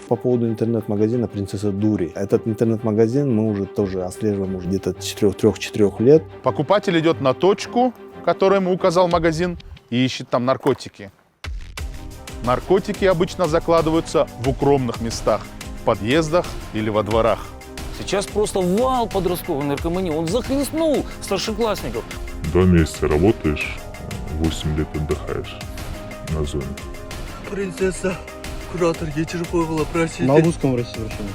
По поводу интернет-магазина «Принцесса Дури». Этот интернет-магазин мы уже тоже отслеживаем уже где-то 3-4 лет. Покупатель идет на точку, которую ему указал магазин, и ищет там наркотики. Наркотики обычно закладываются в укромных местах, в подъездах или во дворах. Сейчас просто вал подростковой наркомании. Он захлестнул старшеклассников. 2 месяца работаешь, 8 лет отдыхаешь на зоне. Принцесса, куратор, я терпела, простите. На русском рассовершенно.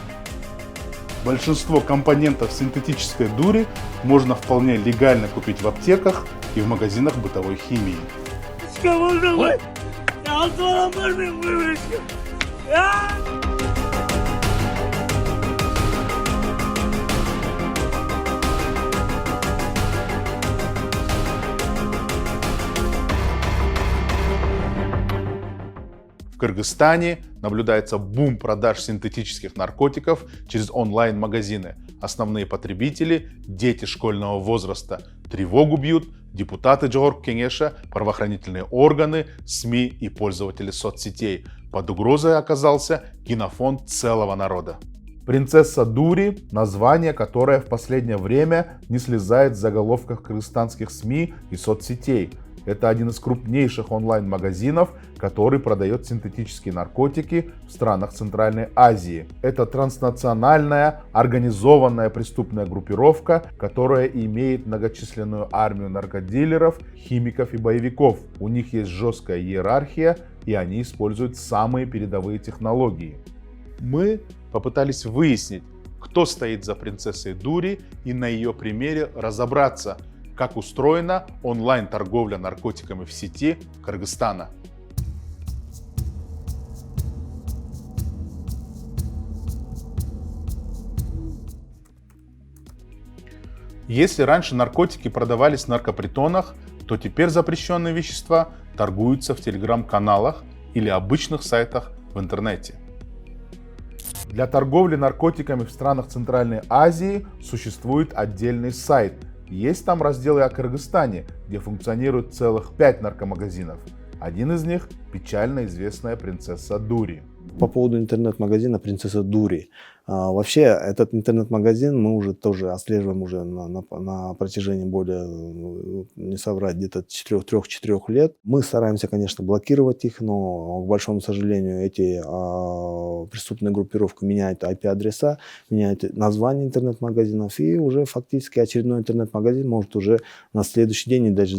Большинство компонентов синтетической дури можно вполне легально купить в аптеках и в магазинах бытовой химии. В Кыргызстане наблюдается бум продаж синтетических наркотиков через онлайн-магазины. Основные потребители – дети школьного возраста. Тревогу бьют депутаты Джогорку Кеңеша, правоохранительные органы, СМИ и пользователи соцсетей. Под угрозой оказался генофонд целого народа. «Принцесса Дури» – название, которое в последнее время не слезает с заголовков кыргызстанских СМИ и соцсетей. Это один из крупнейших онлайн-магазинов, который продает синтетические наркотики в странах Центральной Азии. Это транснациональная, организованная преступная группировка, которая имеет многочисленную армию наркодилеров, химиков и боевиков. У них есть жесткая иерархия, и они используют самые передовые технологии. Мы попытались выяснить, кто стоит за принцессой Дури, и на ее примере разобраться, как устроена онлайн-торговля наркотиками в сети Кыргызстана. Если раньше наркотики продавались в наркопритонах, то теперь запрещенные вещества торгуются в телеграм-каналах или обычных сайтах в интернете. Для торговли наркотиками в странах Центральной Азии существует отдельный сайт. Есть там разделы о Кыргызстане, где функционирует целых 5 наркомагазинов. Один из них – печально известная «Принцесса Дури». По поводу интернет-магазина «Принцесса Дури». Вообще, этот интернет-магазин мы уже тоже отслеживаем уже на протяжении более, не соврать, где-то 3-4 лет. Мы стараемся, конечно, блокировать их, но, к большому сожалению, эти преступные группировки меняют IP-адреса, меняют название интернет-магазинов, и уже фактически очередной интернет-магазин может уже на следующий день, и даже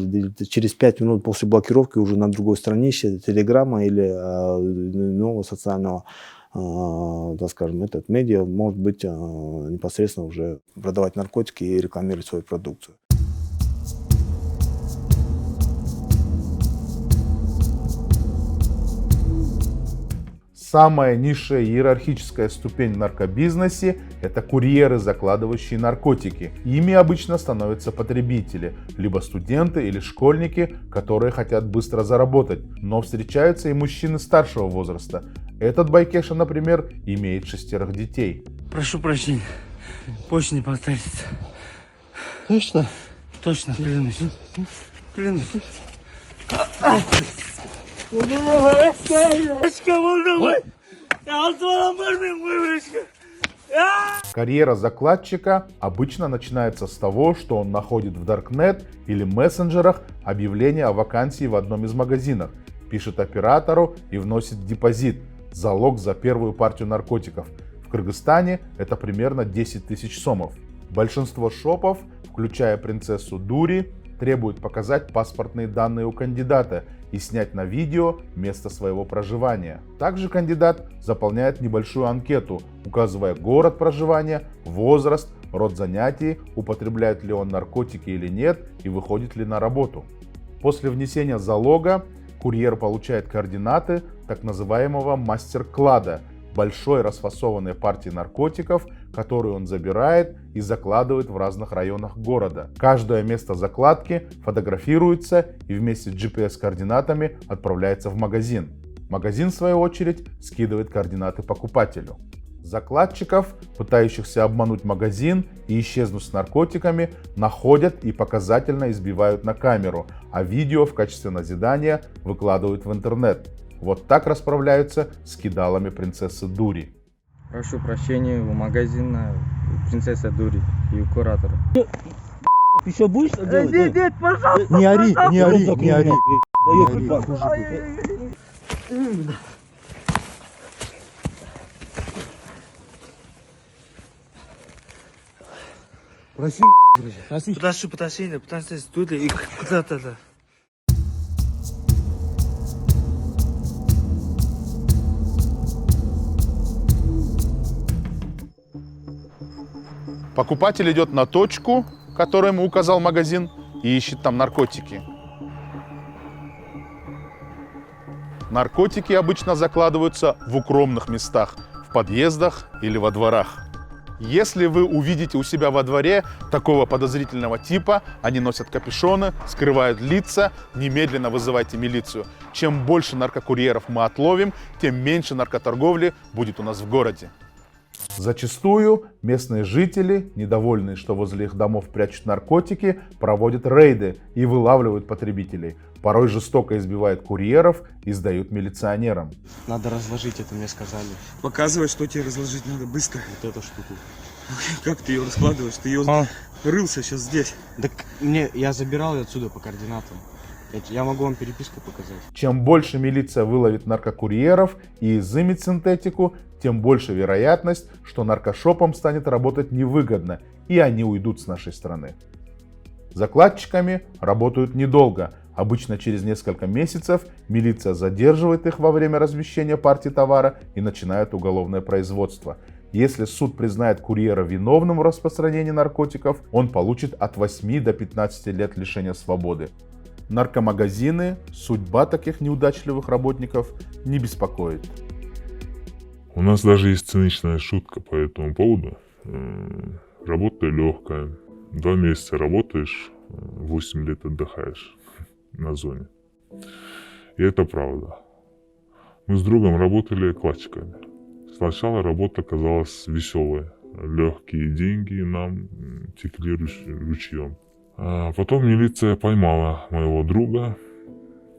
через 5 минут после блокировки уже на другой странице Телеграма или нового социального, так скажем, этот медиа может быть непосредственно уже продавать наркотики и рекламировать свою продукцию. Самая низшая иерархическая ступень в наркобизнесе – это курьеры, закладывающие наркотики. Ими обычно становятся потребители, либо студенты или школьники, которые хотят быстро заработать. Но встречаются и мужчины старшего возраста. Этот байкеша, например, имеет 6 детей. Прошу прощения, больше не повторится. Точно? Точно, клянусь. Клянусь. Карьера закладчика обычно начинается с того, что он находит в Даркнет или мессенджерах объявление о вакансии в одном из магазинов, пишет оператору и вносит депозит – залог за первую партию наркотиков. В Кыргызстане это примерно 10 тысяч сомов. Большинство шопов, включая «Принцессу Дури», требуют показать паспортные данные у кандидата и снять на видео место своего проживания. Также кандидат заполняет небольшую анкету, указывая город проживания, возраст, род занятий, употребляет ли он наркотики или нет и выходит ли на работу. После внесения залога курьер получает координаты так называемого мастер-клада, большой расфасованной партии наркотиков, которую он забирает и закладывает в разных районах города. Каждое место закладки фотографируется и вместе с GPS-координатами отправляется в магазин. Магазин, в свою очередь, скидывает координаты покупателю. Закладчиков, пытающихся обмануть магазин и исчезнуть с наркотиками, находят и показательно избивают на камеру, а видео в качестве назидания выкладывают в интернет. Вот так расправляются с кидалами принцессы Дури. Прошу прощения у магазина принцесса Дури и у куратора. Еще будешь делать? Нет, пожалуйста! Не ори, не ори, не ори. Проси, проси. Прошу прощения, принцесса Дури и куратора. Покупатель идет на точку, которую ему указал магазин, и ищет там наркотики. Наркотики обычно закладываются в укромных местах, в подъездах или во дворах. Если вы увидите у себя во дворе такого подозрительного типа, они носят капюшоны, скрывают лица, немедленно вызывайте милицию. Чем больше наркокурьеров мы отловим, тем меньше наркоторговли будет у нас в городе. Зачастую местные жители, недовольные, что возле их домов прячут наркотики, проводят рейды и вылавливают потребителей. Порой жестоко избивают курьеров и сдают милиционерам. Надо разложить, это мне сказали. Показывай, что тебе разложить надо быстро. Вот эту штуку. Как ты ее раскладываешь? Ты ее рылся сейчас здесь. Так я забирал ее отсюда по координатам. Я могу вам переписку показать. Чем больше милиция выловит наркокурьеров и изымет синтетику, тем больше вероятность, что наркошопам станет работать невыгодно, и они уйдут с нашей страны. Закладчиками работают недолго. Обычно через несколько месяцев милиция задерживает их во время размещения партии товара и начинает уголовное производство. Если суд признает курьера виновным в распространении наркотиков, он получит от 8 до 15 лет лишения свободы. Наркомагазины, судьба таких неудачливых работников не беспокоит. У нас даже есть циничная шутка по этому поводу. Работа легкая. 2 месяца работаешь, 8 лет отдыхаешь на зоне. И это правда. Мы с другом работали кладчиками. Сначала работа казалась веселой. Легкие деньги нам текли ручьем. А потом милиция поймала моего друга.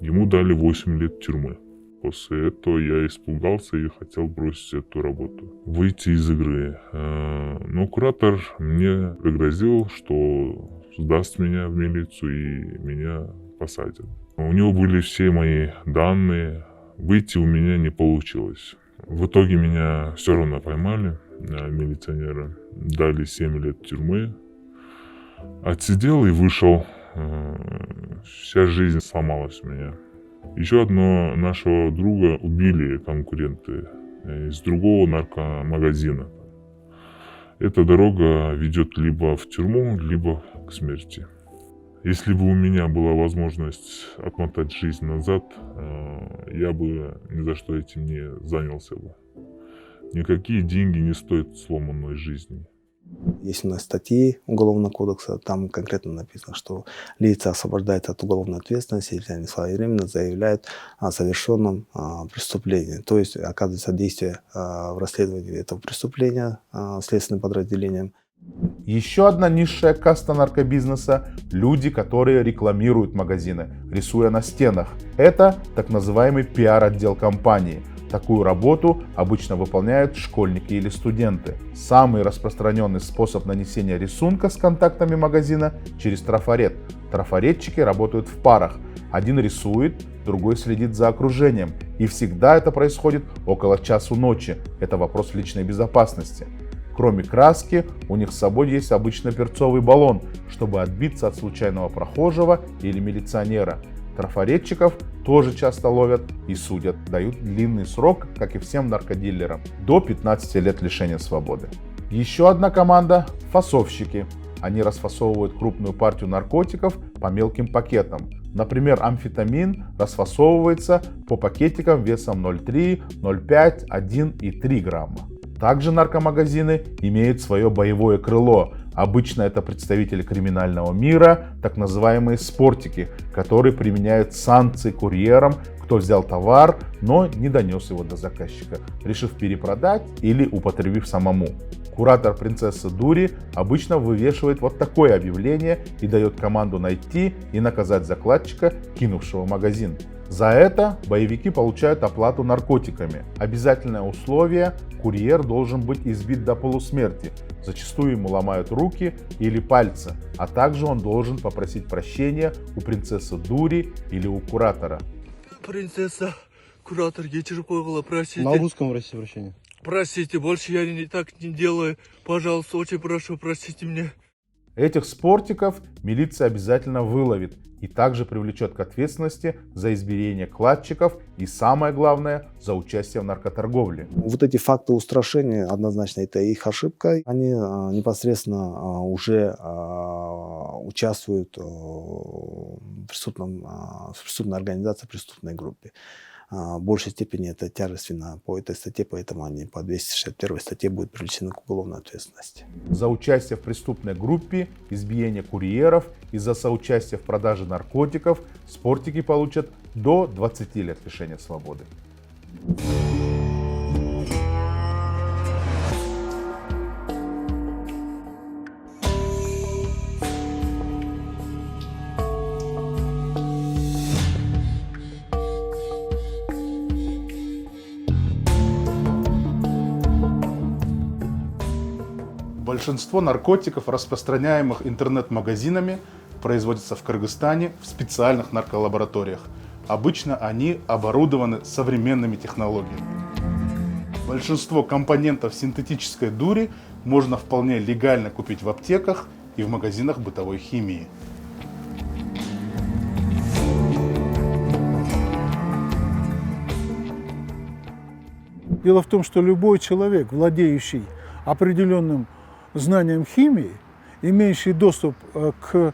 Ему дали 8 лет тюрьмы. После этого я испугался и хотел бросить эту работу, выйти из игры. Но куратор мне пригрозил, что сдаст меня в милицию и меня посадят. У него были все мои данные, выйти у меня не получилось. В итоге меня все равно поймали, милиционеры, дали 7 лет тюрьмы. Отсидел и вышел. Вся жизнь сломалась у меня. Еще одного нашего друга убили конкуренты из другого наркомагазина. Эта дорога ведет либо в тюрьму, либо к смерти. Если бы у меня была возможность отмотать жизнь назад, я бы ни за что этим не занялся бы. Никакие деньги не стоят сломанной жизни. Есть у нас статьи Уголовного кодекса, там конкретно написано, что лица освобождаются от уголовной ответственности, если они своевременно заявляют о совершенном преступлении. То есть оказывается содействие в расследовании этого преступления следственным подразделением. Еще одна низшая каста наркобизнеса – люди, которые рекламируют магазины, рисуя на стенах. Это так называемый пиар-отдел компании. Такую работу обычно выполняют школьники или студенты. Самый распространенный способ нанесения рисунка с контактами магазина через трафарет. Трафаретчики работают в парах. Один рисует, другой следит за окружением. И всегда это происходит около часу ночи. Это вопрос личной безопасности. Кроме краски, у них с собой есть обычно перцовый баллон, чтобы отбиться от случайного прохожего или милиционера. Трафаретчиков тоже часто ловят и судят, дают длинный срок, как и всем наркодилерам, до 15 лет лишения свободы. Еще одна команда – фасовщики. Они расфасовывают крупную партию наркотиков по мелким пакетам. Например, амфетамин расфасовывается по пакетикам весом 0,3, 0,5, 1 и 3 грамма. Также наркомагазины имеют свое боевое крыло. Обычно это представители криминального мира, так называемые спортики, которые применяют санкции курьерам, кто взял товар, но не донес его до заказчика, решив перепродать или употребив самому. Куратор принцессы Дури обычно вывешивает вот такое объявление и дает команду найти и наказать закладчика, кинувшего магазин. За это боевики получают оплату наркотиками. Обязательное условие – курьер должен быть избит до полусмерти. Зачастую ему ломают руки или пальцы, а также он должен попросить прощения у принцессы Дури или у куратора. Принцесса, куратор, вечер было, простите. На русском вращении. Простите, больше я так не делаю. Пожалуйста, очень прошу, простите меня. Этих спортиков милиция обязательно выловит и также привлечет к ответственности за избиение кладчиков и, самое главное, за участие в наркоторговле. Вот эти факты устрашения, однозначно, это их ошибка. Они непосредственно уже участвуют в преступной организации, преступной группе. В большей степени это тяжесть вина по этой статье, поэтому они по 261 статье будут привлечены к уголовной ответственности. За участие в преступной группе, избиение курьеров и за соучастие в продаже наркотиков спортики получат до 20 лет лишения свободы. Большинство наркотиков, распространяемых интернет-магазинами, производятся в Кыргызстане в специальных нарколабораториях. Обычно они оборудованы современными технологиями. Большинство компонентов синтетической дури можно вполне легально купить в аптеках и в магазинах бытовой химии. Дело в том, что любой человек, владеющий определенным знанием химии, имеющий доступ к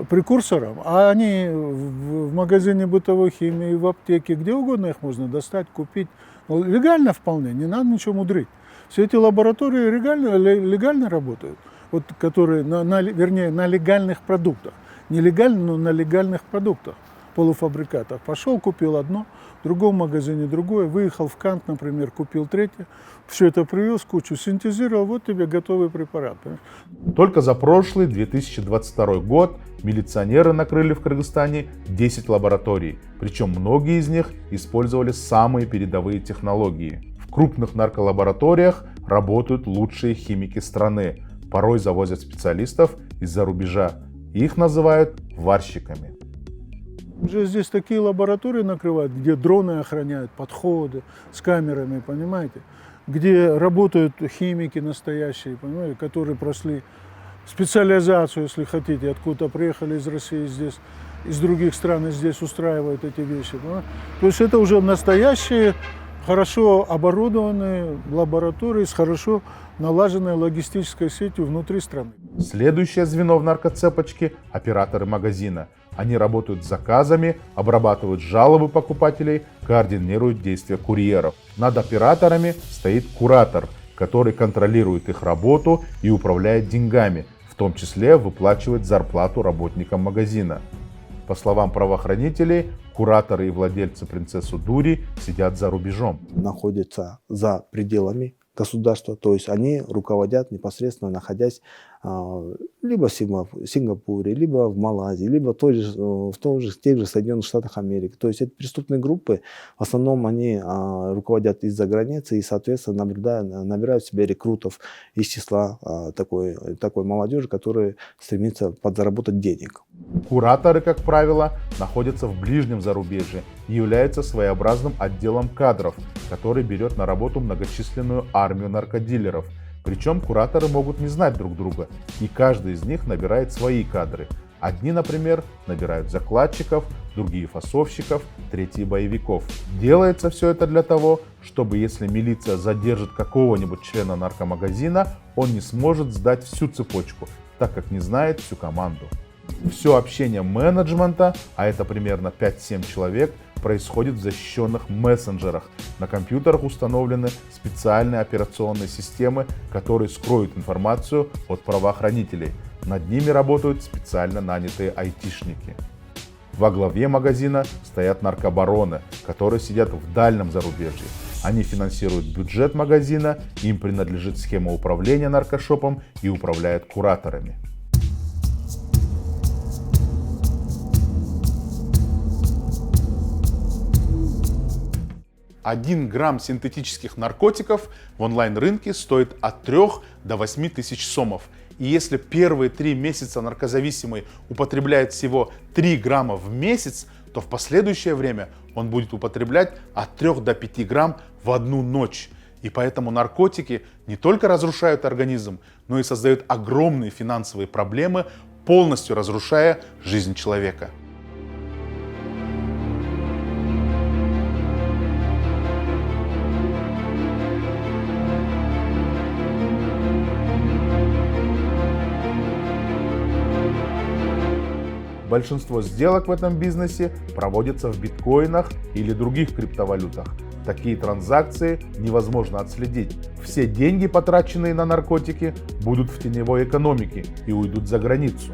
прекурсорам, а они в магазине бытовой химии, в аптеке, где угодно их можно достать, купить. Легально вполне, не надо ничего мудрить. Все эти лаборатории легально работают, вот, которые на легальных продуктах. Не легально, но на легальных продуктах, полуфабрикатах. Пошел, купил одно, в другом магазине другое, выехал в Кант, например, купил третье, все это привез, кучу синтезировал, вот тебе готовый препарат. Понимаешь? Только за прошлый 2022 год милиционеры накрыли в Кыргызстане 10 лабораторий, причем многие из них использовали самые передовые технологии. В крупных нарколабораториях работают лучшие химики страны, порой завозят специалистов из-за рубежа. Их называют варщиками. Уже здесь такие лаборатории накрывают, где дроны охраняют, подходы с камерами, понимаете? Где работают химики настоящие, понимаете, которые прошли специализацию, если хотите, откуда приехали из России здесь, из других стран и здесь устраивают эти вещи. Понимаете? То есть это уже настоящие, хорошо оборудованные лаборатории с хорошо налаженной логистической сетью внутри страны. Следующее звено в наркоцепочке – операторы магазина. Они работают с заказами, обрабатывают жалобы покупателей, координируют действия курьеров. Над операторами стоит куратор, который контролирует их работу и управляет деньгами, в том числе выплачивает зарплату работникам магазина. По словам правоохранителей, кураторы и владельцы принцессы Дури сидят за рубежом. Находятся за пределами государства, то есть они руководят непосредственно, находясь либо в Сингапуре, либо в Малайзии, либо в тех же Соединенных Штатах Америки. То есть эти преступные группы, в основном они руководят из-за границы и, соответственно, набирают себе рекрутов из числа такой молодежи, которая стремится подзаработать денег. Кураторы, как правило, находятся в ближнем зарубежье и являются своеобразным отделом кадров, который берет на работу многочисленную армию наркодилеров. Причем кураторы могут не знать друг друга, и каждый из них набирает свои кадры. Одни, например, набирают закладчиков, другие фасовщиков, третьи боевиков. Делается все это для того, чтобы если милиция задержит какого-нибудь члена наркомагазина, он не сможет сдать всю цепочку, так как не знает всю команду. Все общение менеджмента, а это примерно 5-7 человек, происходит в защищенных мессенджерах. На компьютерах установлены специальные операционные системы, которые скроют информацию от правоохранителей. Над ними работают специально нанятые айтишники. Во главе магазина стоят наркобароны, которые сидят в дальнем зарубежье. Они финансируют бюджет магазина, им принадлежит схема управления наркошопом и управляют кураторами. 1 грамм синтетических наркотиков в онлайн-рынке стоит от 3 до 8 тысяч сомов. И если первые 3 месяца наркозависимый употребляет всего 3 грамма в месяц, то в последующее время он будет употреблять от 3 до 5 грамм в одну ночь. И поэтому наркотики не только разрушают организм, но и создают огромные финансовые проблемы, полностью разрушая жизнь человека. Большинство сделок в этом бизнесе проводятся в биткоинах или других криптовалютах. Такие транзакции невозможно отследить. Все деньги, потраченные на наркотики, будут в теневой экономике и уйдут за границу.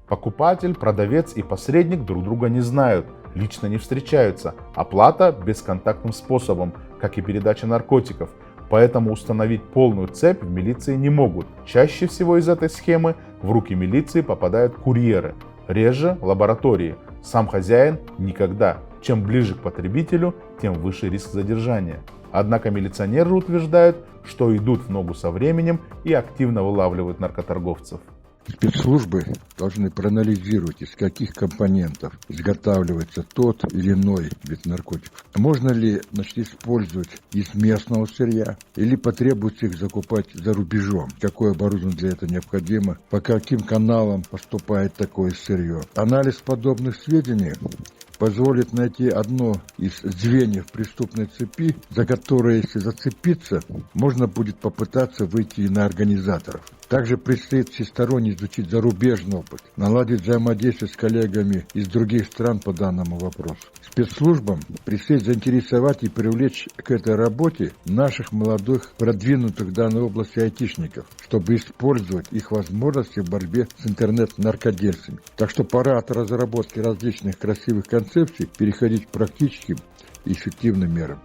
Покупатель, продавец и посредник друг друга не знают, лично не встречаются. Оплата бесконтактным способом, как и передача наркотиков. Поэтому установить полную цепь в милиции не могут. Чаще всего из этой схемы в руки милиции попадают курьеры, реже лаборатории. Сам хозяин никогда. Чем ближе к потребителю, тем выше риск задержания. Однако милиционеры утверждают, что идут в ногу со временем и активно вылавливают наркоторговцев. Спецслужбы должны проанализировать, из каких компонентов изготавливается тот или иной вид наркотиков. Можно ли использовать из местного сырья или потребуется их закупать за рубежом? Какое оборудование для этого необходимо? По каким каналам поступает такое сырье? Анализ подобных сведений позволит найти одно из звеньев преступной цепи, за которое, если зацепиться, можно будет попытаться выйти и на организаторов. Также предстоит всесторонне изучить зарубежный опыт, наладить взаимодействие с коллегами из других стран по данному вопросу. Спецслужбам предстоит заинтересовать и привлечь к этой работе наших молодых, продвинутых в данной области айтишников, чтобы использовать их возможности в борьбе с интернет-наркодельцами. Так что пора от разработки различных красивых концепций переходить к практическим и эффективным мерам.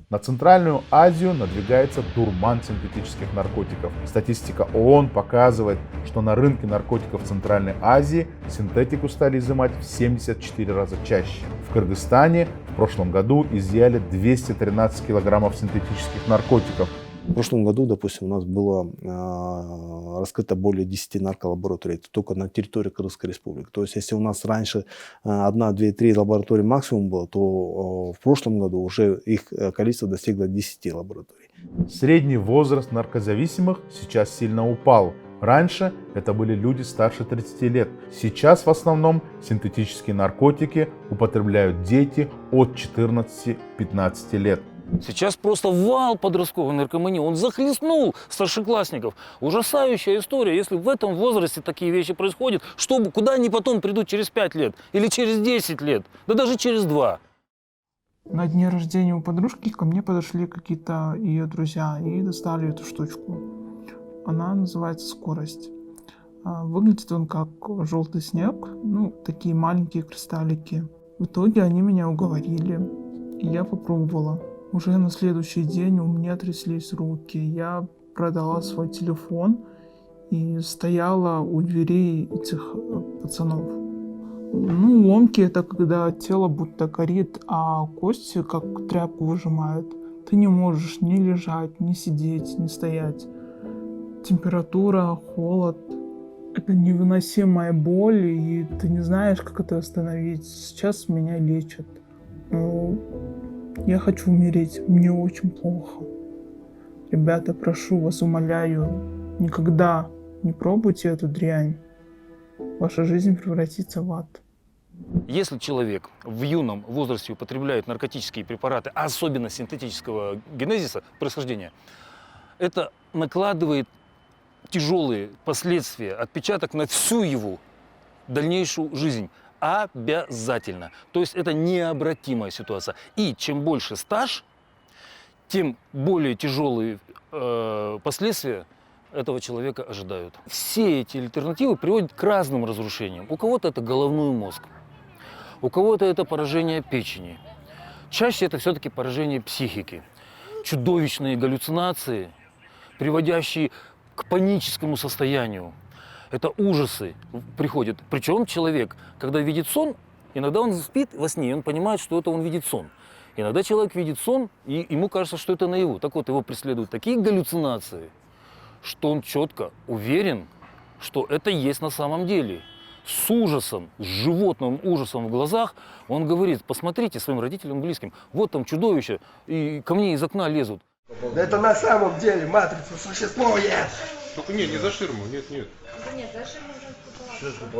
На Центральную Азию надвигается дурман синтетических наркотиков. Статистика ООН показывает, что на рынке наркотиков в Центральной Азии синтетику стали изымать в 74 раза чаще. В Кыргызстане в прошлом году изъяли 213 килограммов синтетических наркотиков. В прошлом году, допустим, у нас было раскрыто более 10 нарколабораторий, это только на территории Кыргызской республики. То есть, если у нас раньше 1, 2, 3 лаборатории максимум было, то в прошлом году уже их количество достигло 10 лабораторий. Средний возраст наркозависимых сейчас сильно упал. Раньше это были люди старше 30 лет. Сейчас в основном синтетические наркотики употребляют дети от 14-15 лет. Сейчас просто вал подростковой наркомании. Он захлестнул старшеклассников. Ужасающая история. Если в этом возрасте такие вещи происходят, куда они потом придут через 5 лет? Или через 10 лет? Да даже через 2. На дне рождения у подружки ко мне подошли какие-то ее друзья и достали эту штучку. Она называется «Скорость». Выглядит он как желтый снег, такие маленькие кристаллики. В итоге они меня уговорили, и я попробовала. Уже на следующий день у меня тряслись руки. Я продала свой телефон и стояла у дверей этих пацанов. Ломки — это когда тело будто горит, а кости как тряпку выжимают. Ты не можешь ни лежать, ни сидеть, ни стоять. Температура, холод — это невыносимая боль, и ты не знаешь, как это остановить. Сейчас меня лечат. Я хочу умереть, мне очень плохо. Ребята, прошу вас, умоляю, никогда не пробуйте эту дрянь. Ваша жизнь превратится в ад. Если человек в юном возрасте употребляет наркотические препараты, особенно синтетического генезиса, происхождения, это накладывает тяжелые последствия, отпечаток на всю его дальнейшую жизнь. Обязательно. То есть это необратимая ситуация. И чем больше стаж, тем более тяжелые последствия этого человека ожидают. Все эти альтернативы приводят к разным разрушениям. У кого-то это головной мозг, у кого-то это поражение печени, Чаще это все-таки поражение психики. Чудовищные галлюцинации, приводящие к паническому состоянию. Это ужасы приходят. Причем человек, когда видит сон, иногда он спит во сне, и он понимает, что это он видит сон. Иногда человек видит сон, и ему кажется, что это наяву. Так вот, его преследуют такие галлюцинации, что он четко уверен, что это есть на самом деле. С ужасом, с животным ужасом в глазах он говорит: посмотрите своим родителям, близким, вот там чудовище, и ко мне из окна лезут. Да это на самом деле матрица существует! Только нет, не за ширму, нет. Нет, за ширму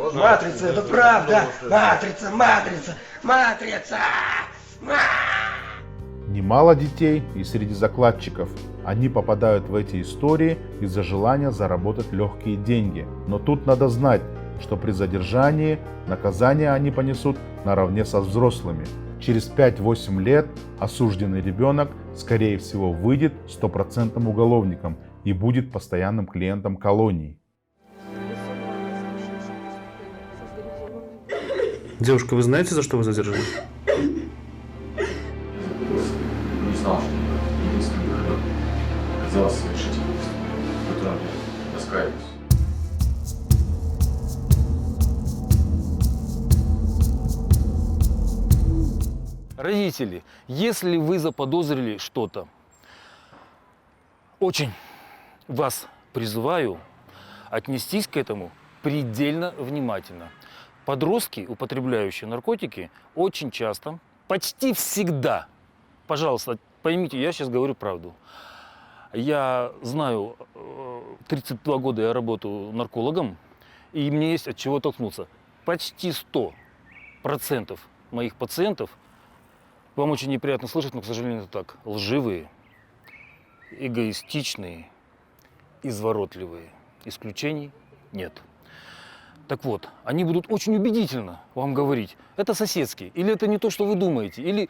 уже. Матрица, это правда! Матрица, матрица, матрица! Немало детей и среди закладчиков. Они попадают в эти истории из-за желания заработать легкие деньги. Но тут надо знать, что при задержании наказание они понесут наравне со взрослыми. Через 5-8 лет осужденный ребенок, скорее всего, выйдет 100% уголовником и будет постоянным клиентом колонии. Девушка, вы знаете, за что вы задержаны? Не знал, что единственный городок оказался совершить убийство, в котором я раскаиваюсь. Родители, если вы заподозрили что-то, очень вас призываю отнестись к этому предельно внимательно. Подростки, употребляющие наркотики, очень часто, почти всегда, пожалуйста, поймите, я сейчас говорю правду. Я знаю, 32 года я работаю наркологом, и мне есть от чего толкнуться. Почти 100% моих пациентов, вам очень неприятно слышать, но, к сожалению, это так, лживые, эгоистичные, изворотливые. Исключений нет. Так вот, они будут очень убедительно вам говорить, это соседский, или это не то, что вы думаете, или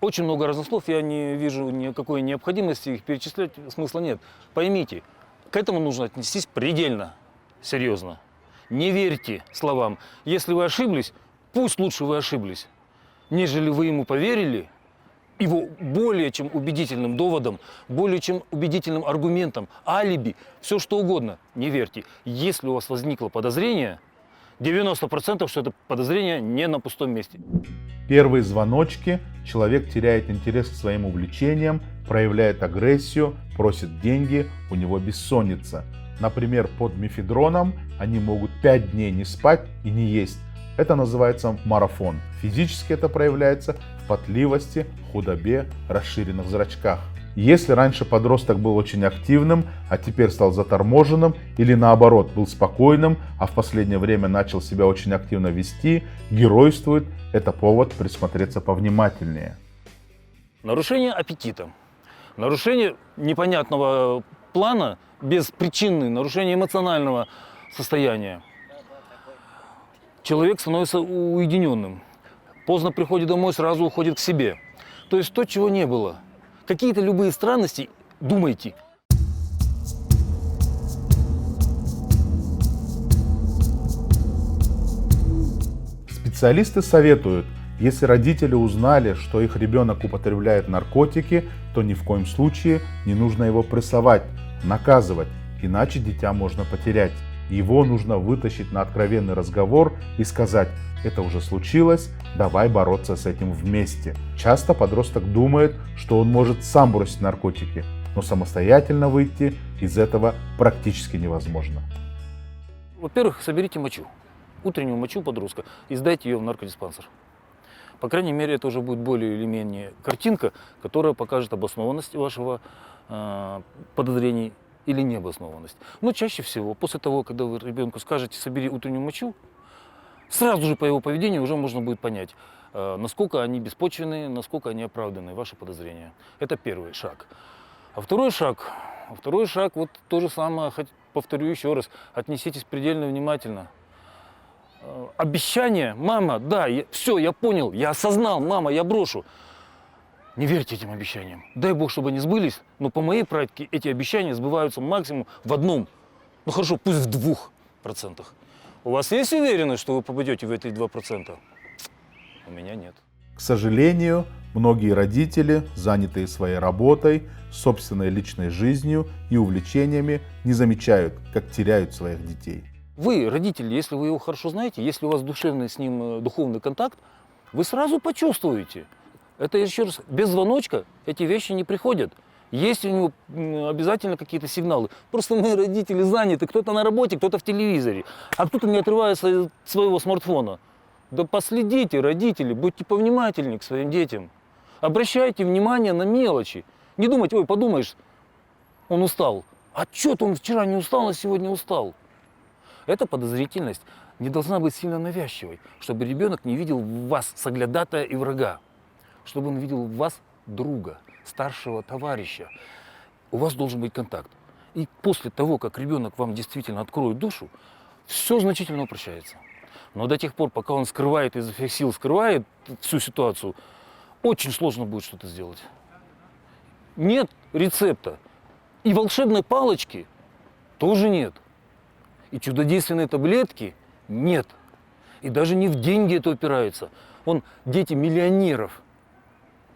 очень много разных слов, я не вижу никакой необходимости их перечислять, смысла нет. Поймите, к этому нужно отнестись предельно серьезно. Не верьте словам. Если вы ошиблись, пусть лучше вы ошиблись, нежели вы ему поверили, его более чем убедительным доводом, более чем убедительным аргументом, алиби, все что угодно. Не верьте. Если у вас возникло подозрение, 90%, что это подозрение не на пустом месте. Первые звоночки, человек теряет интерес к своим увлечениям, проявляет агрессию, просит деньги, у него бессонница. Например, под мефедроном они могут 5 дней не спать и не есть. Это называется марафон. Физически это проявляется в потливости, худобе, расширенных зрачках. Если раньше подросток был очень активным, а теперь стал заторможенным, или наоборот был спокойным, а в последнее время начал себя очень активно вести, геройствует, это повод присмотреться повнимательнее. Нарушение аппетита, нарушение непонятного плана, беспричинное нарушение эмоционального состояния. Человек становится уединенным, поздно приходит домой, сразу уходит к себе. То есть то, чего не было. Какие-то любые странности, думайте. Специалисты советуют, если родители узнали, что их ребенок употребляет наркотики, то ни в коем случае не нужно его прессовать, наказывать, иначе дитя можно потерять. Его нужно вытащить на откровенный разговор и сказать: это уже случилось, давай бороться с этим вместе. Часто подросток думает, что он может сам бросить наркотики, но самостоятельно выйти из этого практически невозможно. Во-первых, соберите мочу, утреннюю мочу подростка, и сдайте ее в наркодиспансер. По крайней мере, это уже будет более или менее картинка, которая покажет обоснованность вашего подозрений или необоснованность. Но чаще всего, после того, когда вы ребенку скажете: собери утреннюю мочу, сразу же по его поведению уже можно будет понять, насколько они беспочвенные, насколько они оправданы, ваши подозрения. Это первый шаг. А второй шаг, вот то же самое, повторю еще раз, отнеситесь предельно внимательно. Обещание: мама, да, все, я понял, я осознал, мама, я брошу. Не верьте этим обещаниям. Дай Бог, чтобы они сбылись, но по моей практике эти обещания сбываются максимум в 1%. Ну хорошо, пусть в 2%. У вас есть уверенность, что вы попадете в эти 2%? У меня нет. К сожалению, многие родители, занятые своей работой, собственной личной жизнью и увлечениями, не замечают, как теряют своих детей. Вы, родители, если вы его хорошо знаете, если у вас душевный с ним духовный контакт, вы сразу почувствуете. Это, еще раз, без звоночка эти вещи не приходят. Есть у него обязательно какие-то сигналы. Просто мы, родители, заняты. Кто-то на работе, кто-то в телевизоре. А кто-то не отрывается от своего смартфона. Да последите, родители, будьте повнимательнее к своим детям. Обращайте внимание на мелочи. Не думайте, ой, подумаешь, он устал. А что-то он вчера не устал, а сегодня устал. Эта подозрительность не должна быть сильно навязчивой, чтобы ребенок не видел в вас соглядатая и врага, чтобы он видел в вас друга, старшего товарища. У вас должен быть контакт. И после того, как ребенок вам действительно откроет душу, все значительно упрощается. Но до тех пор, пока он скрывает изо всех сил, скрывает всю ситуацию, очень сложно будет что-то сделать. Нет рецепта. И волшебной палочки тоже нет. И чудодейственной таблетки нет. И даже не в деньги это упирается. Дети миллионеров.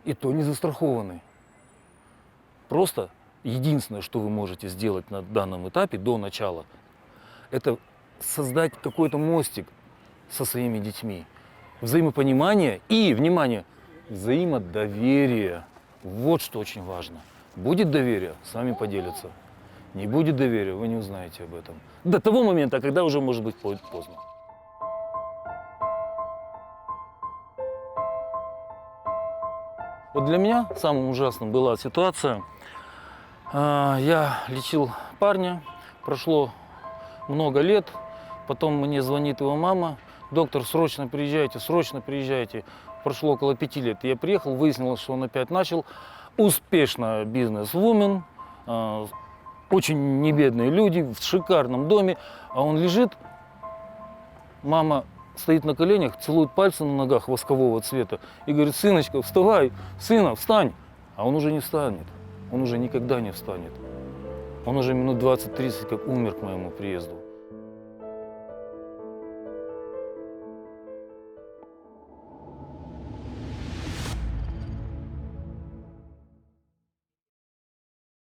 И то не застрахованы. Просто единственное, что вы можете сделать на данном этапе до начала, это создать какой-то мостик со своими детьми. Взаимопонимание и, внимание, взаимодоверие. Вот что очень важно. Будет доверие, с вами поделятся. Не будет доверия, вы не узнаете об этом. До того момента, когда уже может быть поздно. Вот для меня самым ужасным была ситуация. Я лечил парня, прошло много лет, потом мне звонит его мама: доктор, срочно приезжайте, срочно приезжайте. Прошло около 5 лет. Я приехал, выяснилось, что он опять начал. Успешно бизнес-вумен, очень небедные люди, в шикарном доме, а он лежит, мама стоит на коленях, целует пальцы на ногах воскового цвета и говорит: сыночка, вставай, сына, встань. А он уже не встанет, он уже никогда не встанет. Он уже минут 20-30 как умер к моему приезду.